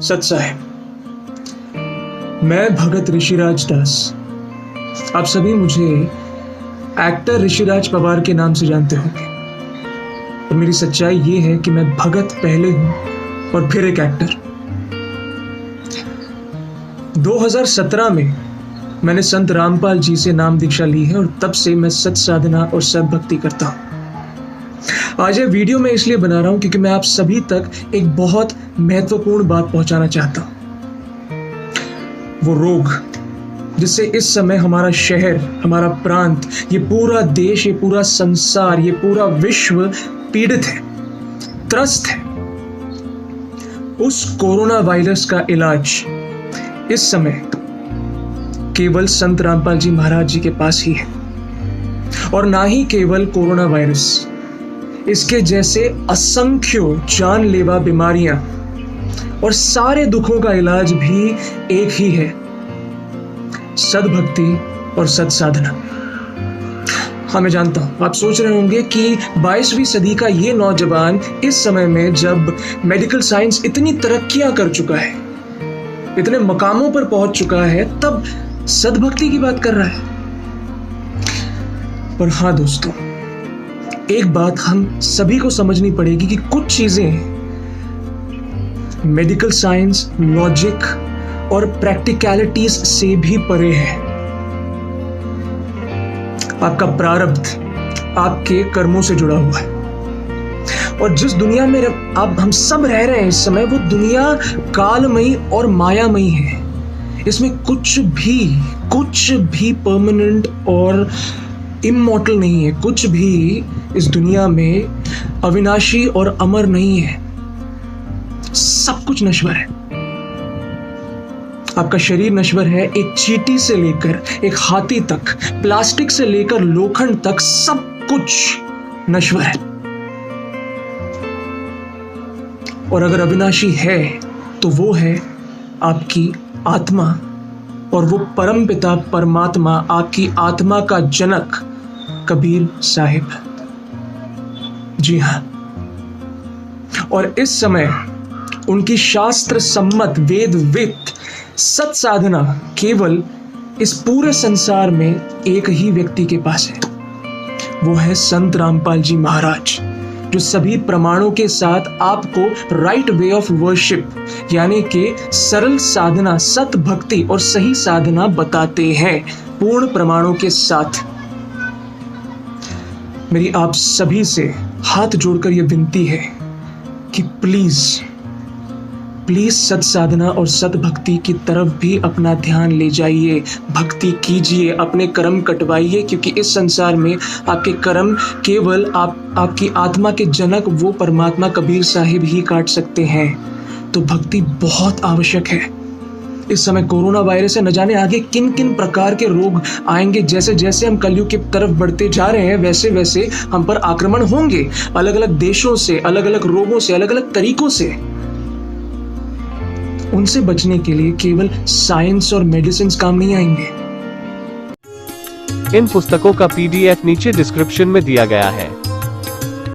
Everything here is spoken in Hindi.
सत साहेब, मैं भगत ऋषिराज दास। आप सभी मुझे एक्टर ऋषिराज पवार के नाम से जानते होंगे, और मेरी सच्चाई ये है कि मैं भगत पहले हूं और फिर एक एक्टर। 2017 में मैंने संत रामपाल जी से नाम दीक्षा ली है और तब से मैं सत साधना और सत भक्ति करता हूं। आज ये वीडियो मैं इसलिए बना रहा हूं क्योंकि मैं आप सभी तक एक बहुत महत्वपूर्ण बात पहुंचाना चाहता हूं। वो रोग जिससे इस समय हमारा शहर, हमारा प्रांत, ये पूरा देश, ये पूरा संसार, ये पूरा विश्व पीड़ित है, त्रस्त है। उस कोरोना वायरस का इलाज इस समय केवल संत रामपाल जी महाराज जी के पास ही है। और ना ही केवल कोरोना वायरस, इसके जैसे असंख्य जानलेवा बीमारियां और सारे दुखों का इलाज भी एक ही है, सद्भक्ति और सत साधना। हाँ, मैं जानता हूं आप सोच रहे होंगे कि 22वीं सदी का ये नौजवान इस समय में जब मेडिकल साइंस इतनी तरक्कियां कर चुका है, इतने मकामों पर पहुंच चुका है, तब सद्भक्ति की बात कर रहा है। पर हाँ दोस्तों, एक बात हम सभी को समझनी पड़ेगी कि कुछ चीजें मेडिकल साइंस, लॉजिक और प्रैक्टिकलिटीज से भी परे है। आपका प्रारब्ध आपके कर्मों से जुड़ा हुआ है, और जिस दुनिया में आप हम सब रह रहे हैं इस समय, वो दुनिया कालमयी और मायामयी है। इसमें कुछ भी परमानेंट और इमॉर्टल नहीं है। कुछ भी इस दुनिया में अविनाशी और अमर नहीं है। सब कुछ नश्वर है। आपका शरीर नश्वर है, एक चींटी से लेकर एक हाथी तक, प्लास्टिक से लेकर लोखंड तक, सब कुछ नश्वर है। और अगर अविनाशी है तो वो है आपकी आत्मा, और वो परमपिता परमात्मा, आपकी आत्मा का जनक कबीर साहिब। जी हां, और इस समय उनकी शास्त्र सम्मत वेदवित सत साधना केवल इस पूरे संसार में एक ही व्यक्ति के पास है। वो है संत रामपाल जी महाराज, जो सभी प्रमाणों के साथ आपको राइट वे ऑफ वर्शिप, यानी कि सरल साधना, सत भक्ति और सही साधना बताते हैं, पूर्ण प्रमाणों के साथ। मेरी आप सभी से हाथ जोड़कर यह विनती है कि प्लीज सत साधना और सत भक्ति की तरफ भी अपना ध्यान ले जाइए, भक्ति कीजिए, अपने कर्म कटवाइए, क्योंकि इस संसार में आपके कर्म केवल आपकी आत्मा के जनक वो परमात्मा कबीर साहिब ही काट सकते हैं। तो भक्ति बहुत आवश्यक है। इस समय कोरोना वायरस से न जाने आगे किन किन प्रकार के रोग आएंगे। जैसे जैसे हम कलयुग की तरफ बढ़ते जा रहे हैं, वैसे वैसे हम पर आक्रमण होंगे, अलग अलग देशों से, अलग अलग रोगों से, अलग अलग तरीकों से। उनसे बचने के लिए केवल साइंस और मेडिसिन काम नहीं आएंगे। इन पुस्तकों का PDF नीचे डिस्क्रिप्शन में दिया गया है।